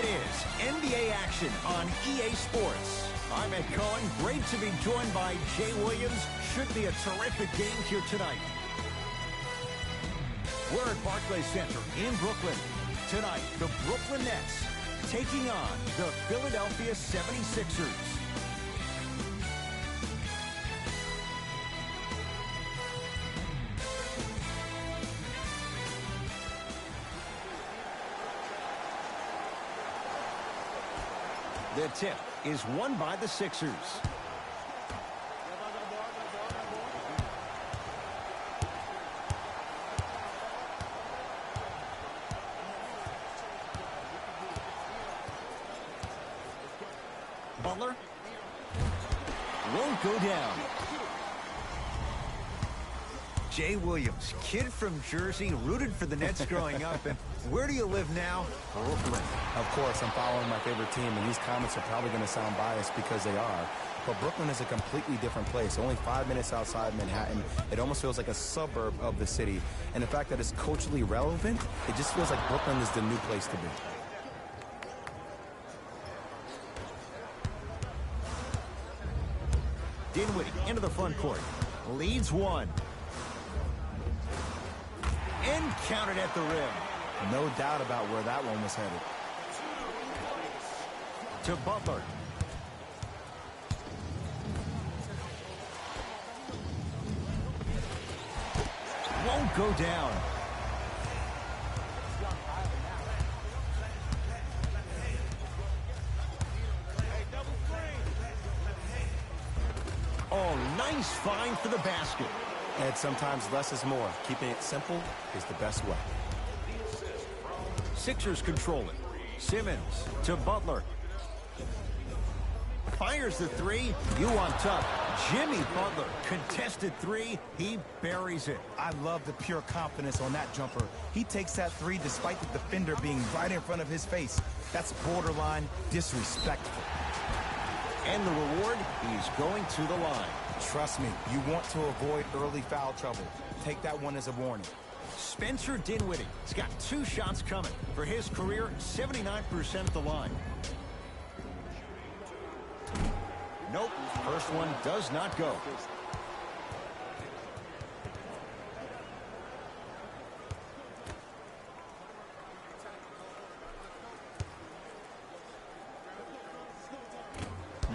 is NBA action on EA Sports. I'm Ed Cohen. Great to be joined by Jay Williams. Should be a terrific game here tonight. We're at Barclays Center in Brooklyn. Tonight, the Brooklyn Nets taking on the Philadelphia 76ers. The tip is won by the Sixers. Butler won't go down. Jay Williams, kid from Jersey, rooted for the Nets growing up. And where do you live now? Brooklyn. Of course, I'm following my favorite team, and these comments are probably going to sound biased because they are. But Brooklyn is a completely different place. Only 5 minutes outside Manhattan. It almost feels like a suburb of the city. And the fact that it's culturally relevant, it just feels like Brooklyn is the new place to be. Dinwiddie into the front court. Leads one. And counted at the rim. No doubt about where that one was headed. To Butler. Won't go down. Oh, nice find for the basket. And sometimes less is more. Keeping it simple is the best way. Sixers control it. Simmons to Butler. Fires the three. You on top. Jimmy Butler. Contested three. He buries it. I love the pure confidence on that jumper. He takes that three despite the defender being right in front of his face. That's borderline disrespectful. And the reward, he's going to the line. Trust me, you want to avoid early foul trouble. Take that one as a warning. Spencer Dinwiddie has got 2 shots coming. For his career, 79% at the line. Nope, first one does not go.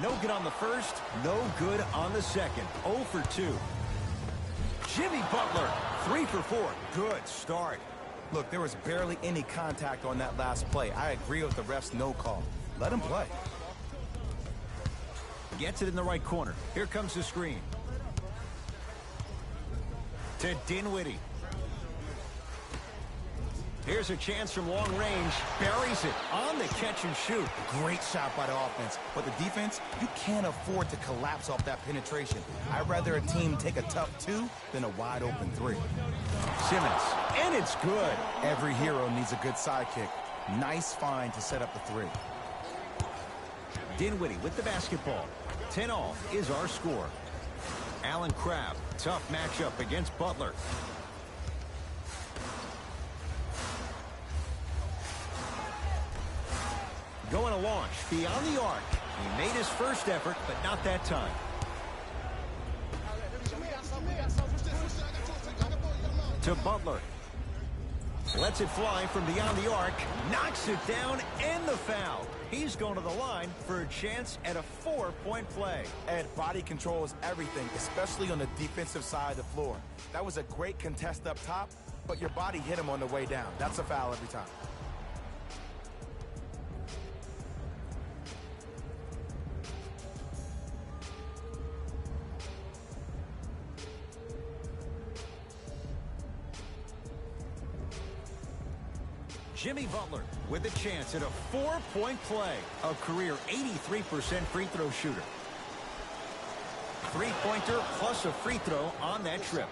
No good on the first, no good on the second. 0 for 2. Jimmy Butler, 3 for 4. Good start. Look, there was barely any contact on that last play. I agree with the ref's no call. Let him play. Gets it in the right corner. Here comes the screen. To Dinwiddie. Here's a chance from long range. Buries it on the catch and shoot. Great shot by the offense. But the defense, you can't afford to collapse off that penetration. I'd rather a team take a tough 2 than a wide open 3. Simmons. And it's good. Every hero needs a good sidekick. Nice find to set up the 3. Dinwiddie with the basketball. 10-all is our score. Allen Crabbe. Tough matchup against Butler. Going to launch beyond the arc. He made his first effort, but not that time. To Butler. Lets it fly from beyond the arc. Knocks it down and the foul. He's going to the line for a chance at a 4-point play. Ed, body control is everything, especially on the defensive side of the floor. That was a great contest up top, but your body hit him on the way down. That's a foul every time. Jimmy Butler with a chance at a 4-point play. A career 83% free throw shooter. 3-pointer plus a free throw on that trip.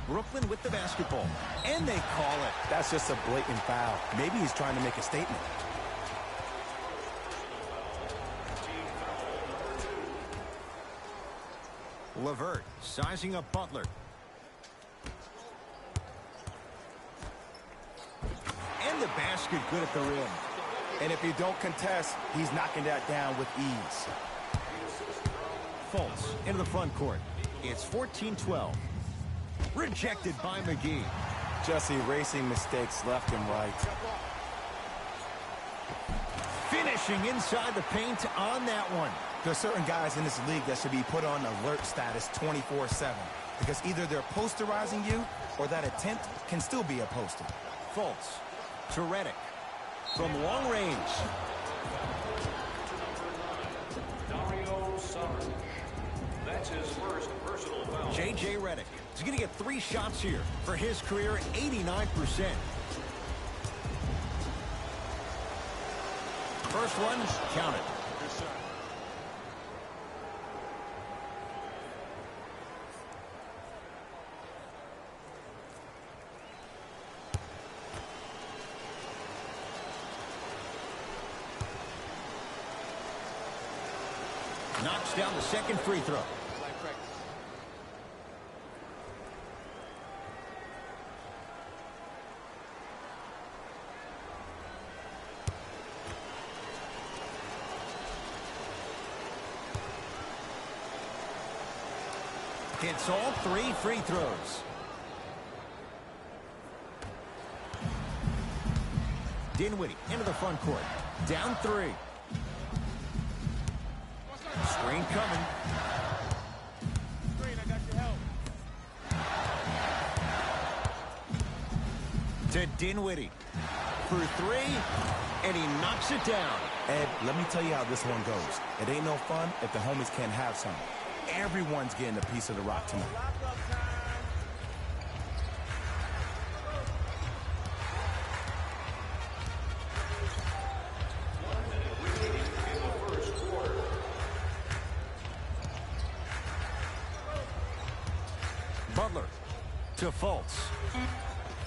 Brooklyn with the basketball. And they call it. That's just a blatant foul. Maybe he's trying to make a statement. LeVert sizing up Butler. basket good at the rim. And if you don't contest, he's knocking that down with ease. Fultz into the front court. It's 14-12. Rejected by McGee. Just erasing mistakes left and right. Finishing inside the paint on that one. There's certain guys in this league that should be put on alert status 24/7 because either they're posterizing you or that attempt can still be a poster. Fultz to Redick from long range. Dario Saric. That's his first personal foul. J.J. Redick is going to get 3 shots here for his career, 89%. First one, counted. Knocks down the second free throw. Hits all 3 free throws. Dinwiddie into the front court. Down 3. Screen coming. Screen, I got your help. To Dinwiddie for 3, and he knocks it down. Ed, let me tell you how this one goes. It ain't no fun if the homies can't have some. Everyone's getting a piece of the rock tonight. Lock-up time. Butler to Fultz.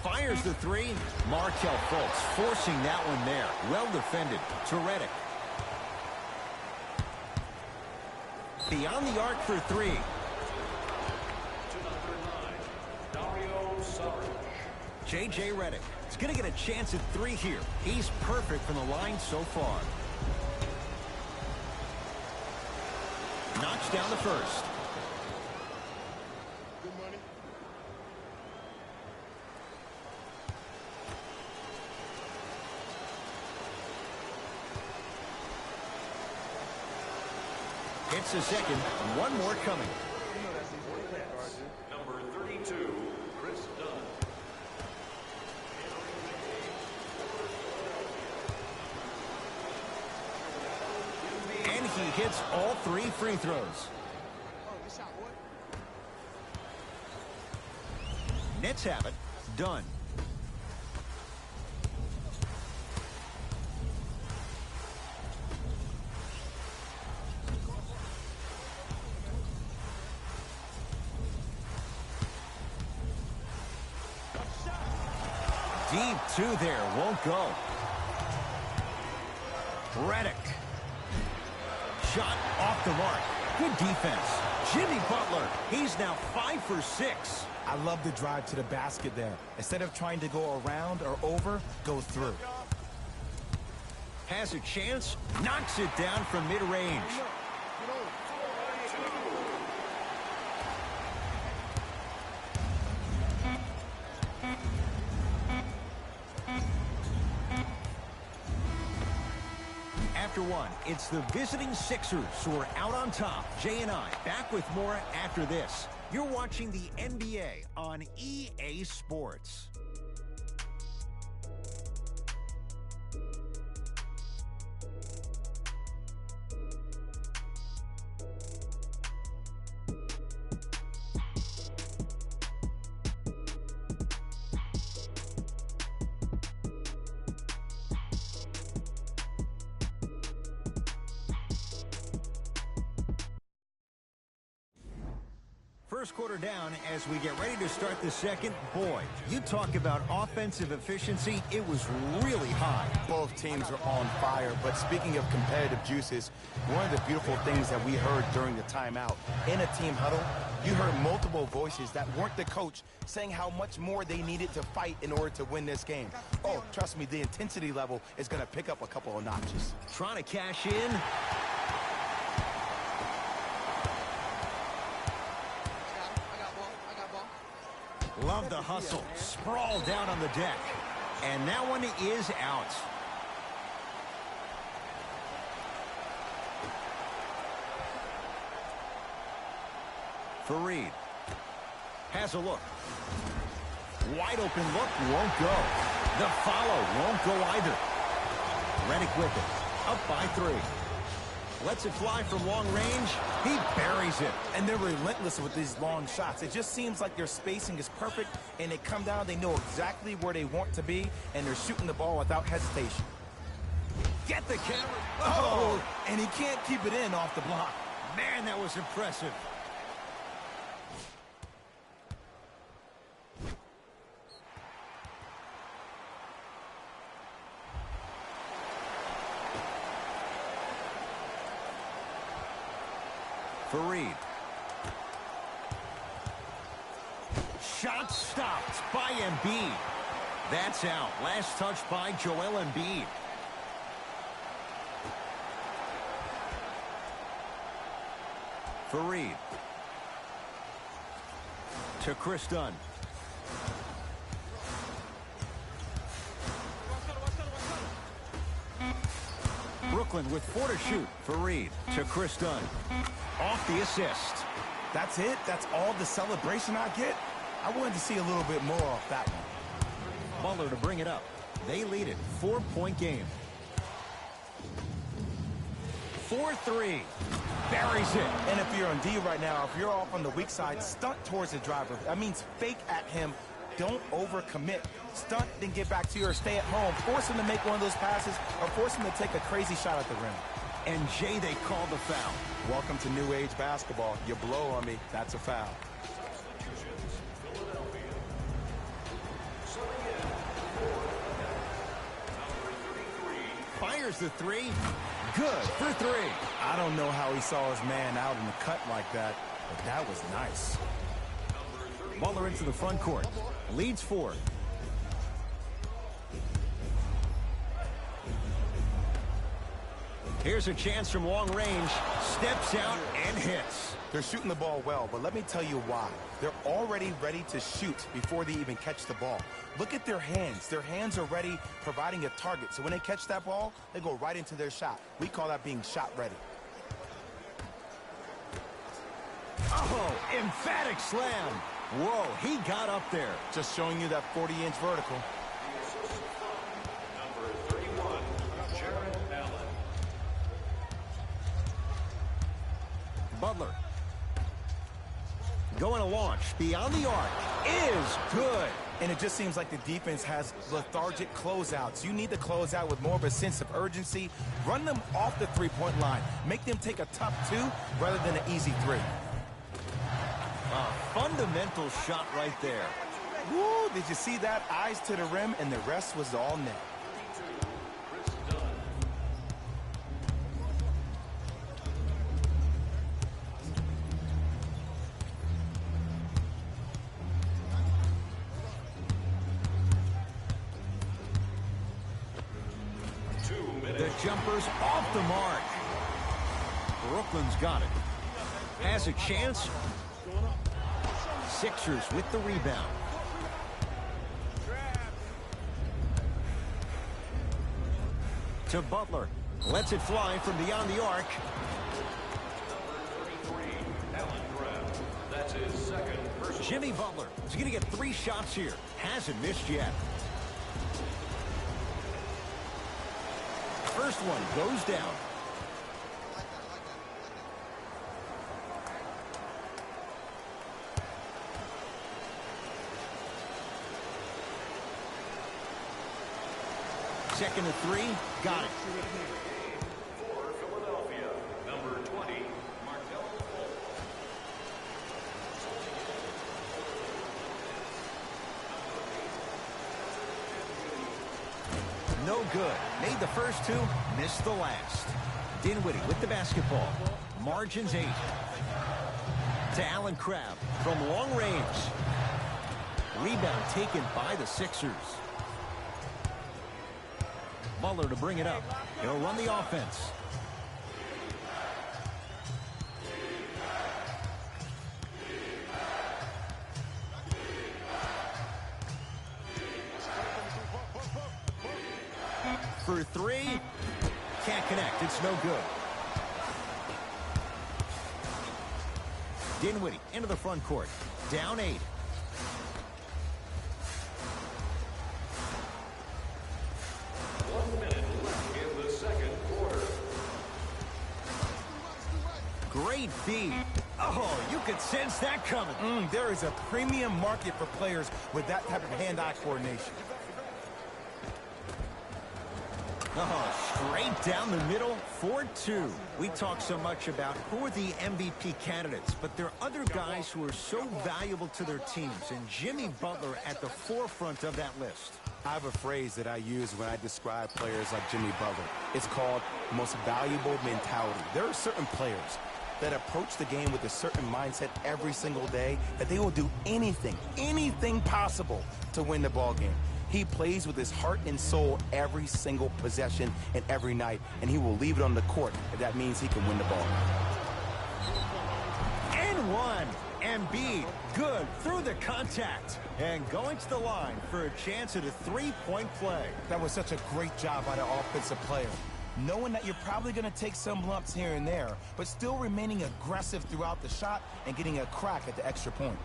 Fires the 3. Markelle Fultz forcing that one there. Well defended to Redick. Beyond the arc for 3. Dario Saric. J.J. Redick is going to get a chance at 3 here. He's perfect from the line so far. Knocks down the first. Good money. Hits the second. One more coming. Number 32, Chris Dunn. And he hits all 3 free throws. Oh, good shot, boy. Nets have it. Done. Deep 2 there. Won't go. Redick. Shot off the mark. Good defense. Jimmy Butler. He's now 5 for 6. I love the drive to the basket there. Instead of trying to go around or over, go through. Has a chance. Knocks it down from mid-range. After 1, it's the visiting Sixers who are out on top. Jay and I back with more after this. You're watching the NBA on EA Sports. first quarter down as we get ready to start the second. Boy, you talk about offensive efficiency. It was really high. Both teams are on fire, but speaking of competitive juices, one of the beautiful things that we heard during the timeout, in a team huddle, you heard multiple voices that weren't the coach saying how much more they needed to fight in order to win this game. Oh, trust me, the intensity level is going to pick up a couple of notches. Trying to cash in. Love the hustle. Sprawled down on the deck. And that one is out. Fareed has a look. Wide open look, won't go. The follow won't go either. Redick with it. Up by 3. Lets it fly from long range. He buries it. And they're relentless with these long shots. It just seems like their spacing is perfect, and they come down, they know exactly where they want to be, and they're shooting the ball without hesitation. Get the camera. Oh, and he can't keep it in off the block. Man, that was impressive. Fareed. Shot stopped by Embiid. That's out. Last touch by Joel Embiid. Fareed. To Chris Dunn. Brooklyn with 4 to shoot. Fareed to Chris Dunn. Off the assist. That's it? That's all the celebration I get? I wanted to see a little bit more off that one. Butler to bring it up. They lead it. 4-point game. 4-3. Buries it. And if you're on D right now, if you're off on the weak side, stunt towards the driver. That means fake at him. Don't overcommit. Stunt, then get back to you or stay at home. Force him to make one of those passes or force him to take a crazy shot at the rim. And Jay, they called the foul. Welcome to new age basketball. You blow on me, that's a foul. Fires the 3. Good for 3. I don't know how he saw his man out in the cut like that, but that was nice. Butler into the front court. Leads 4. Here's a chance from long range. Steps out and hits. They're shooting the ball well, but let me tell you why. They're already ready to shoot before they even catch the ball. Look at their hands. Their hands are ready, providing a target. So when they catch that ball, they go right into their shot. We call that being shot ready. Oh, emphatic slam. Whoa, he got up there. Just showing you that 40-inch vertical. Number 31, Jared Allen. Butler. Going to launch. Beyond the arc is good. And it just seems like the defense has lethargic closeouts. You need to close out with more of a sense of urgency. Run them off the three-point line. Make them take a tough 2 rather than an easy 3. A fundamental shot right there. Woo, did you see that? Eyes to the rim, and the rest was all net. Chris Dunn. The jumper's off the mark. Brooklyn's got it. Has a chance. Sixers with the rebound. To Butler. Lets it fly from beyond the arc. Number 33, Allen Brown. That's his second personal. Jimmy Butler is going to get 3 shots here. Hasn't missed yet. First one goes down. Second to 3. Got it. For Philadelphia, number 20, Markelle Fultz. good. Made the first two, missed the last. Dinwiddie with the basketball. Margins 8. To Allen Crabbe from long range. Rebound taken by the Sixers. Butler to bring it up. He'll run the offense. For 3. Can't connect. It's no good. Dinwiddie into the front court. Down 8. In the second quarter. Great feed. Oh, you could sense that coming. There is a premium market for players with that type of hand-eye coordination. Oh, straight down the middle for 2. We talk so much about who are the MVP candidates, but there are other guys who are so valuable to their teams, and Jimmy Butler at the forefront of that list. I have a phrase that I use when I describe players like Jimmy Butler. It's called most valuable mentality. There are certain players that approach the game with a certain mindset every single day that they will do anything possible to win the ball game. He plays with his heart and soul every single possession and every night, and he will leave it on the court if that means he can win the ball. And 1. Embiid, good through the contact. And going to the line for a chance at a 3-point play. That was such a great job by the offensive player. Knowing that you're probably going to take some lumps here and there, but still remaining aggressive throughout the shot and getting a crack at the extra point.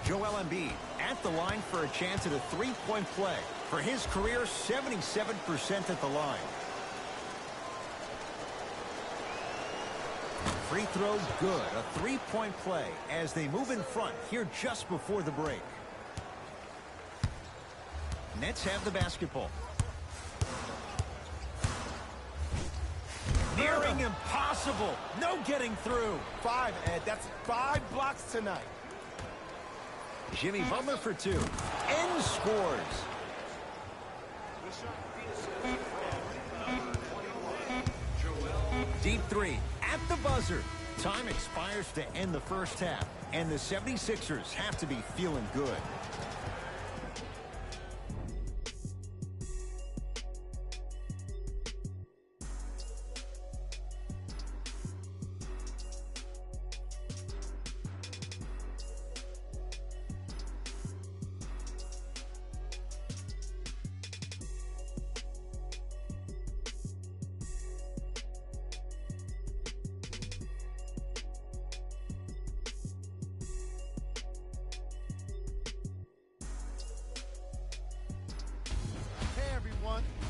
Joel Embiid at the line for a chance at a 3-point play. For his career, 77% at the line. Free throw good. A 3-point play as they move in front here just before the break. Nets have the basketball. Nearing impossible. No getting through. 5, Ed. That's 5 blocks tonight. Jimmy Butler for 2. And scores. Deep 3 at the buzzer. Time expires to end the first half, and the 76ers have to be feeling good.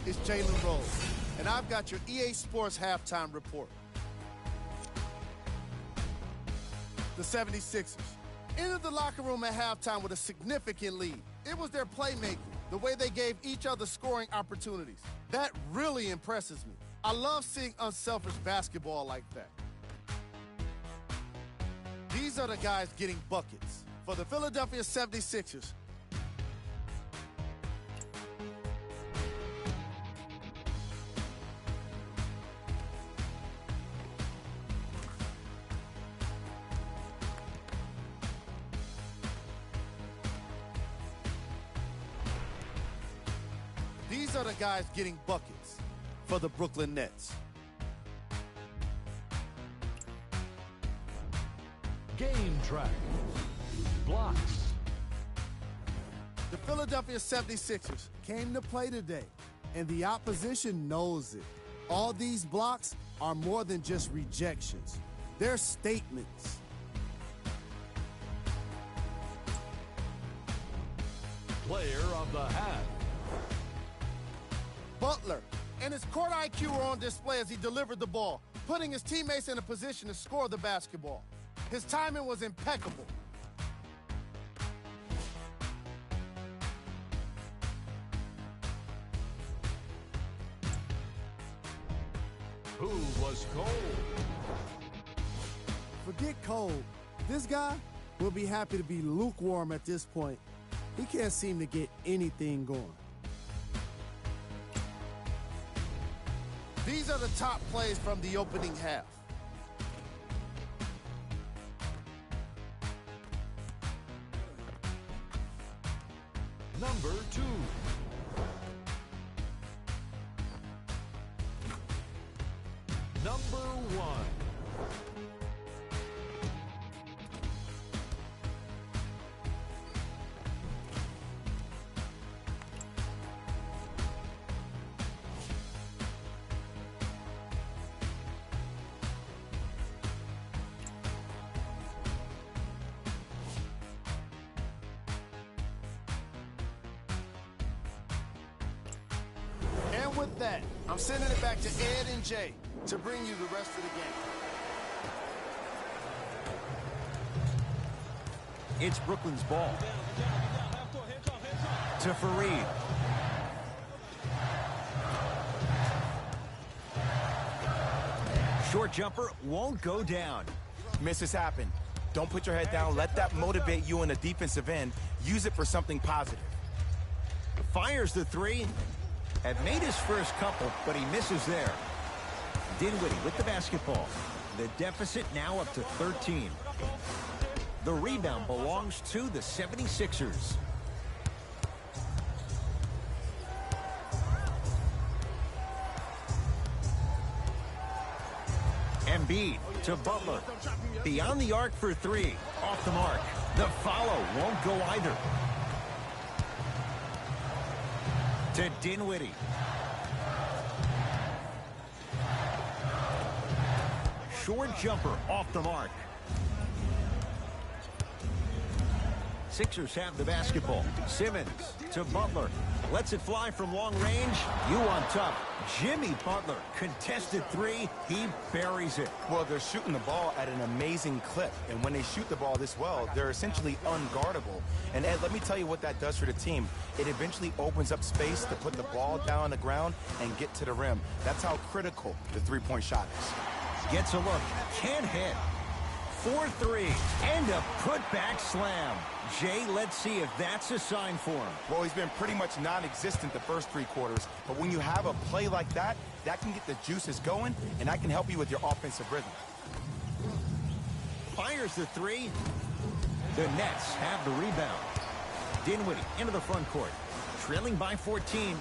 It's Jalen Rose, and I've got your EA Sports halftime report. The 76ers entered the locker room at halftime with a significant lead. It was their playmaking, the way they gave each other scoring opportunities. That really impresses me. I love seeing unselfish basketball like that. These are the guys getting buckets. For the Philadelphia 76ers, these are the guys getting buckets for the Brooklyn Nets. Game track. Blocks. The Philadelphia 76ers came to play today, and the opposition knows it. All these blocks are more than just rejections. They're statements. Player of the half. Butler and his court IQ were on display as he delivered the ball, putting his teammates in a position to score the basketball. His timing was impeccable. Who was cold? Forget cold. This guy will be happy to be lukewarm at this point. He can't seem to get anything going. These are the top plays from the opening half. Number 2. Number 1. And with that, I'm sending it back to Ed and Jay to bring you the rest of the game. It's Brooklyn's ball. To Fareed. Short jumper won't go down. Misses happen. Don't put your head down. Let that motivate you in the defensive end. Use it for something positive. Fires the three. Had made his first couple, but he misses there. Dinwiddie with the basketball. The deficit now up to 13. The rebound belongs to the 76ers. Embiid to Butler. Beyond the arc for three. Off the mark. The follow won't go either. To Dinwiddie. Short jumper off the mark. Sixers have the basketball. Simmons to Butler. Lets it fly from long range. You on top. Jimmy Butler. Contested three. He buries it. Well, they're shooting the ball at an amazing clip. And when they shoot the ball this well, they're essentially unguardable. And Ed, let me tell you what that does for the team. It eventually opens up space to put the ball down on the ground and get to the rim. That's how critical the three-point shot is. Gets a look. Can't hit. 4-3. And a putback slam. Jay, let's see if that's a sign for him. Well, he's been pretty much non-existent the first three quarters. But when you have a play like that, that can get the juices going, and that can help you with your offensive rhythm. Fires the three. The Nets have the rebound. Dinwiddie into the front court. Trailing by 14.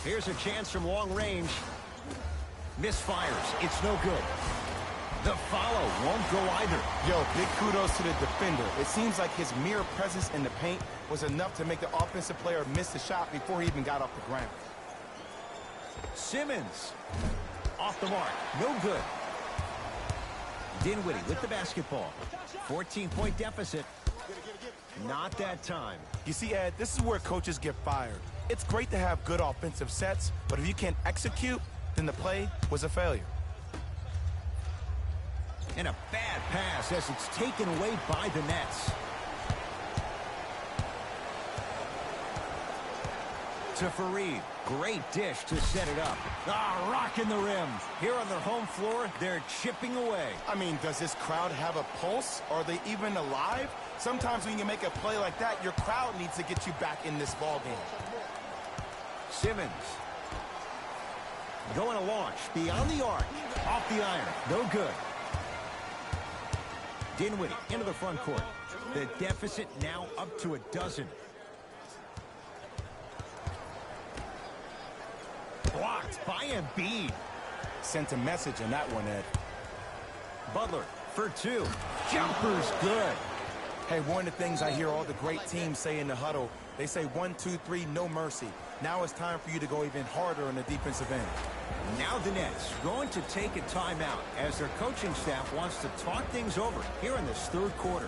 Here's a chance from long range. Misfires. It's no good. The follow won't go either. Yo, big kudos to the defender. It seems like his mere presence in the paint was enough to make the offensive player miss the shot before he even got off the ground. Simmons. Off the mark. No good. Dinwiddie with the basketball. 14-point deficit. Not that time. You see, Ed, this is where coaches get fired. It's great to have good offensive sets, but if you can't execute, then the play was a failure. And a bad pass as it's taken away by the Nets. To Fareed. Great dish to set it up. Rocking the rim. Here on their home floor, they're chipping away. I mean, does this crowd have a pulse? Are they even alive? Sometimes when you make a play like that, your crowd needs to get you back in this ball game. Simmons. Going to launch. Beyond the arc. Off the iron. No good. Dinwiddie into the front court. The deficit now up to a dozen. Blocked by Embiid. Sent a message in that one, Ed. Butler for two. Jumper's good. Hey, one of the things I hear all the great teams say in the huddle, they say 1, 2, 3, no mercy. Now it's time for you to go even harder on the defensive end. Now the Nets going to take a timeout as their coaching staff wants to talk things over here in this third quarter.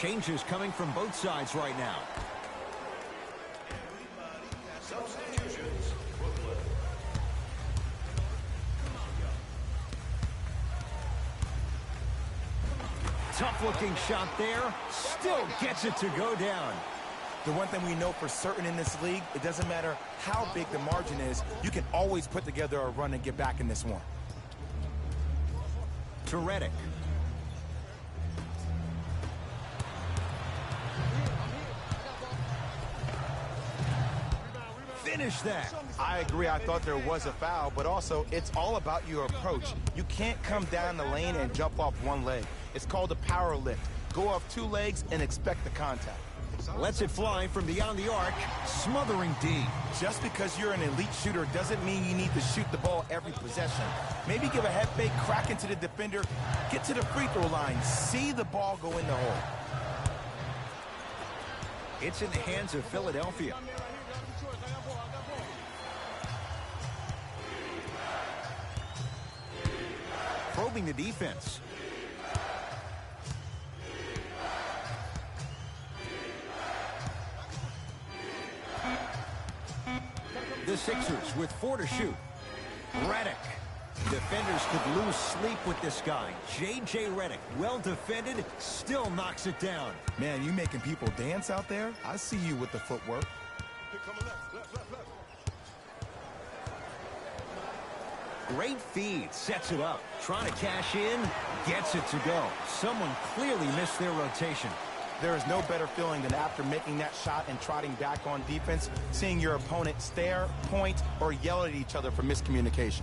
Changes coming from both sides right now. Substitutions, Brooklyn. Tough-looking shot there. Still gets it to go down. The one thing we know for certain in this league, it doesn't matter how big the margin is, you can always put together a run and get back in this one. To Redick. Finish that. I agree. I thought there was a foul, but also it's all about your approach. You can't come down the lane and jump off one leg. It's called a power lift. Go off two legs and expect the contact. Lets it fly from beyond the arc, smothering D. Just because you're an elite shooter doesn't mean you need to shoot the ball every possession. Maybe give a head fake, crack into the defender, get to the free throw line, see the ball go in the hole. It's in the hands of Philadelphia. Probing the defense. The Sixers with 4 to shoot. Redick. Defenders could lose sleep with this guy. J.J. Redick, well defended, still knocks it down. Man, you making people dance out there? I see you with the footwork. Great feed, sets it up. Trying to cash in, gets it to go. Someone clearly missed their rotation. There is no better feeling than after making that shot and trotting back on defense, seeing your opponent stare, point, or yell at each other for miscommunication.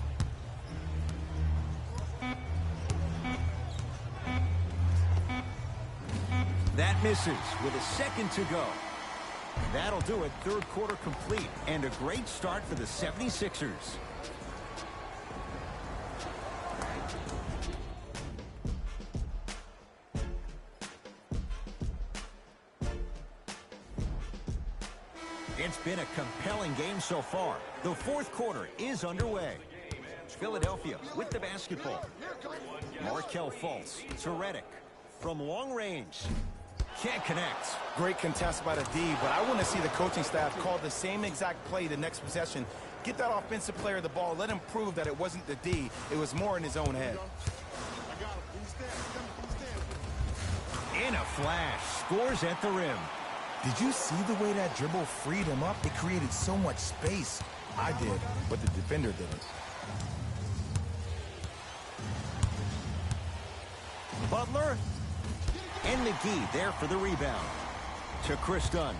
That misses with a second to go. That'll do it. Third quarter complete, and a great start for the 76ers. It's been a compelling game so far. The fourth quarter is underway. Philadelphia with the basketball. Markelle Fultz to Redick. From long range. Can't connect. Great contest by the D, but I want to see the coaching staff call the same exact play the next possession. Get that offensive player the ball. Let him prove that it wasn't the D. It was more in his own head. In a flash. Scores at the rim. Did you see the way that dribble freed him up? It created so much space. I did, but the defender didn't. Butler and McGee there for the rebound. To Chris Dunn.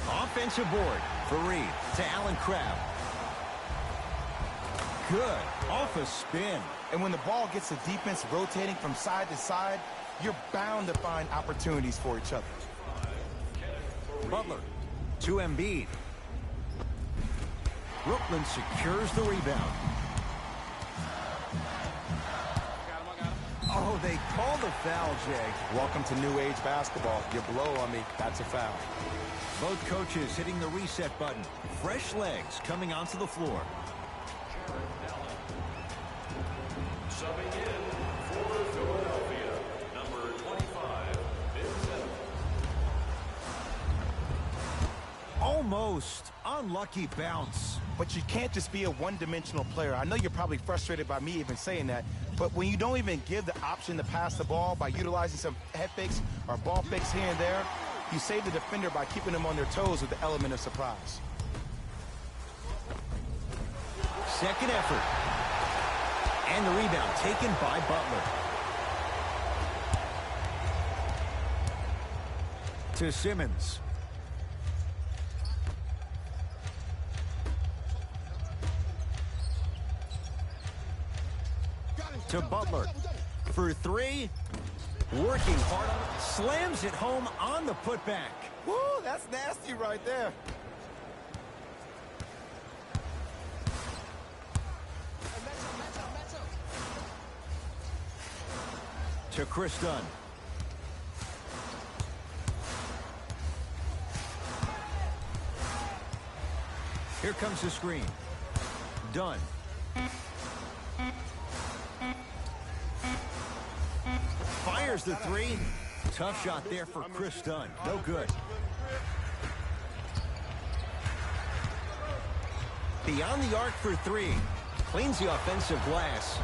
Offensive board for Reed to Allen Crabbe. Good. Off a spin. And when the ball gets the defense rotating from side to side, you're bound to find opportunities for each other. Butler to Embiid. Brooklyn secures the rebound. Oh, they call the foul, Jay. Welcome to new age basketball. You blow on me, that's a foul. Both coaches hitting the reset button. Fresh legs coming onto the floor. Subbing in for Philadelphia, number 25, Ben Simmons. Almost unlucky bounce. But you can't just be a one-dimensional player. I know you're probably frustrated by me even saying that, but when you don't even give the option to pass the ball by utilizing some head fakes or ball fakes here and there, you save the defender by keeping them on their toes with the element of surprise. Second effort. And the rebound taken by Butler. To Simmons. To Butler. For three. Working hard on it. Slams it home on the putback. Woo, that's nasty right there. To Chris Dunn. Here comes the screen. Dunn. Fires the three. Tough shot there for Chris Dunn. No good. Beyond the arc for three. Cleans the offensive glass.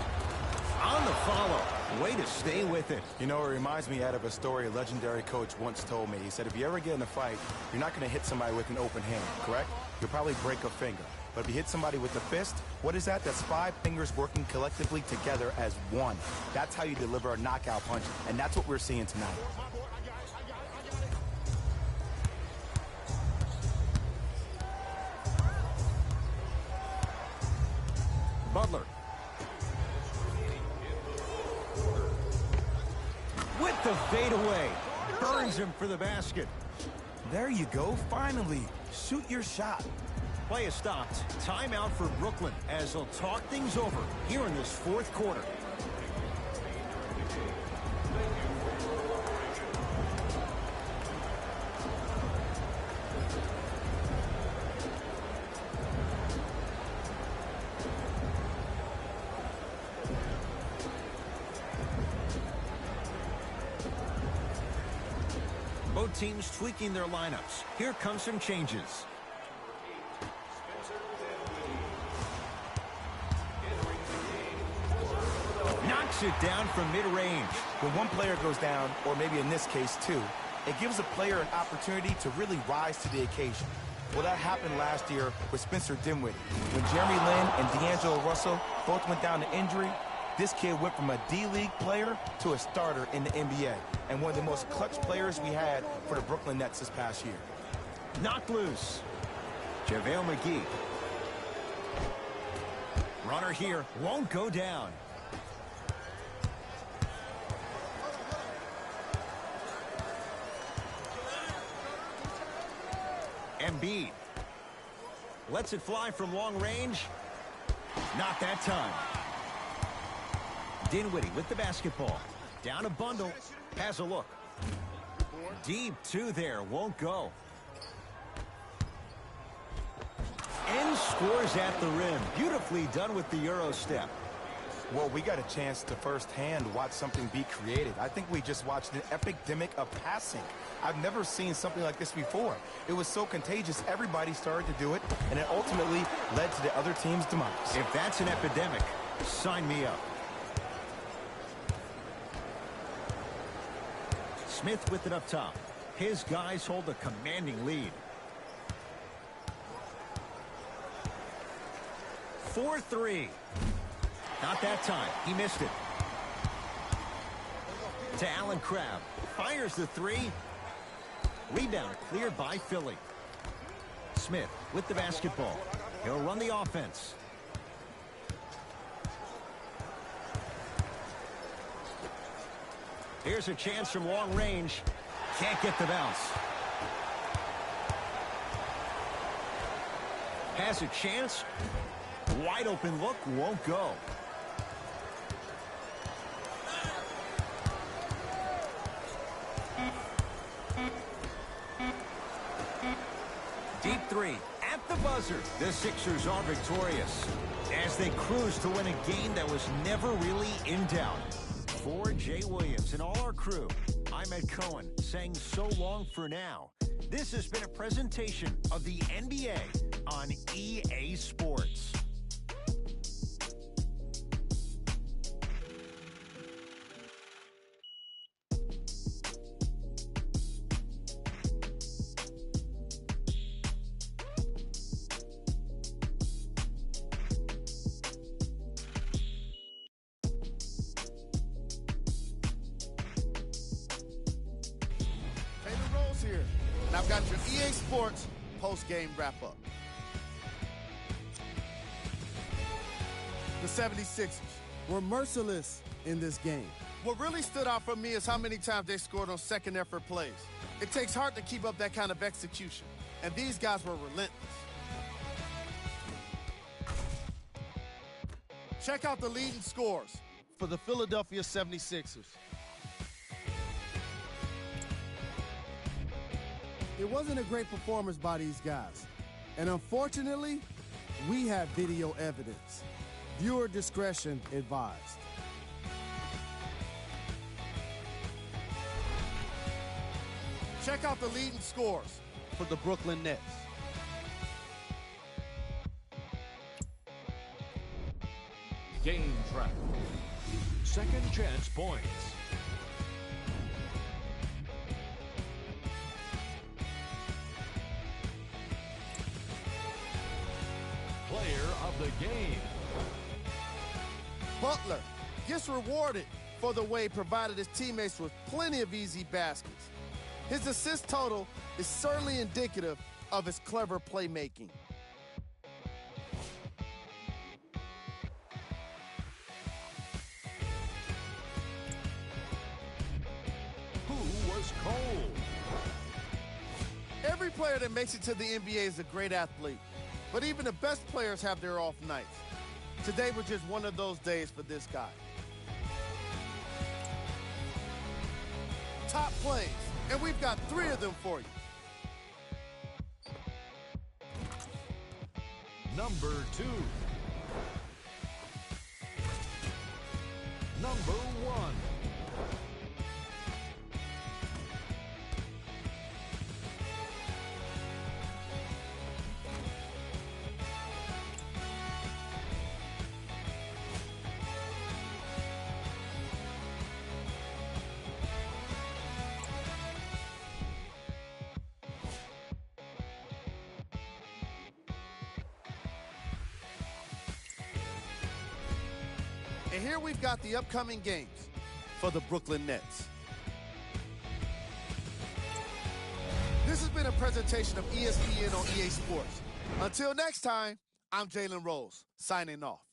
On the follow. Way to stay with it. You know, it reminds me of a story a legendary coach once told me. He said, if you ever get in a fight, you're not going to hit somebody with an open hand, correct? You'll probably break a finger. But if you hit somebody with a fist, what is that? That's 5 fingers working collectively together as one. That's how you deliver a knockout punch, and that's what we're seeing tonight. Butler. With the fadeaway. Burns him for the basket. There you go, finally. Shoot your shot. Play is stopped. Timeout for Brooklyn as they'll talk things over here in this fourth quarter. Both teams tweaking their lineups. Here comes some changes. Knocks it down from mid-range. When one player goes down, or maybe in this case two, it gives a player an opportunity to really rise to the occasion. Well, that happened last year with Spencer Dinwiddie. When Jeremy Lin and D'Angelo Russell both went down to injury, this kid went from a D-League player to a starter in the NBA, and one of the most clutch players we had for the Brooklyn Nets this past year. Knocked loose. JaVale McGee. Runner here won't go down. Embiid. Lets it fly from long range. Not that time. Dinwiddie with the basketball. Down a bundle. Has a look. Deep two there. Won't go. And scores at the rim. Beautifully done with the Euro step. Well, we got a chance to firsthand watch something be created. I think we just watched an epidemic of passing. I've never seen something like this before. It was so contagious, everybody started to do it, and it ultimately led to the other team's demise. If that's an epidemic, sign me up. Smith with it up top. His guys hold a commanding lead. 4-3. Not that time. He missed it. To Allen Crabbe. Fires the three. Rebound cleared by Philly. Smith with the basketball. He'll run the offense. Here's a chance from long range. Can't get the bounce. Has a chance. Wide open look. Won't go. Deep three at the buzzer. The Sixers are victorious as they cruise to win a game that was never really in doubt. For Jay Williams and all our crew, I'm Ed Cohen saying so long for now. This has been a presentation of the NBA on EA Sports. Here. And I've got your EA Sports post-game wrap-up. The 76ers were merciless in this game. What really stood out for me is how many times they scored on second effort plays. It takes heart to keep up that kind of execution, and these guys were relentless. Check out the leading scores for the Philadelphia 76ers. It wasn't a great performance by these guys. And unfortunately, we have video evidence. Viewer discretion advised. Check out the leading scores for the Brooklyn Nets. Game track. Second chance points. Player of the game. Butler gets rewarded for the way he provided his teammates with plenty of easy baskets. His assist total is certainly indicative of his clever playmaking. Who was cold? Every player that makes it to the NBA is a great athlete, but even the best players have their off nights. Today was just one of those days for this guy. Top plays, and we've got 3 of them for you. Number 2. Number 1. And here we've got the upcoming games for the Brooklyn Nets. This has been a presentation of ESPN on EA Sports. Until next time, I'm Jalen Rose, signing off.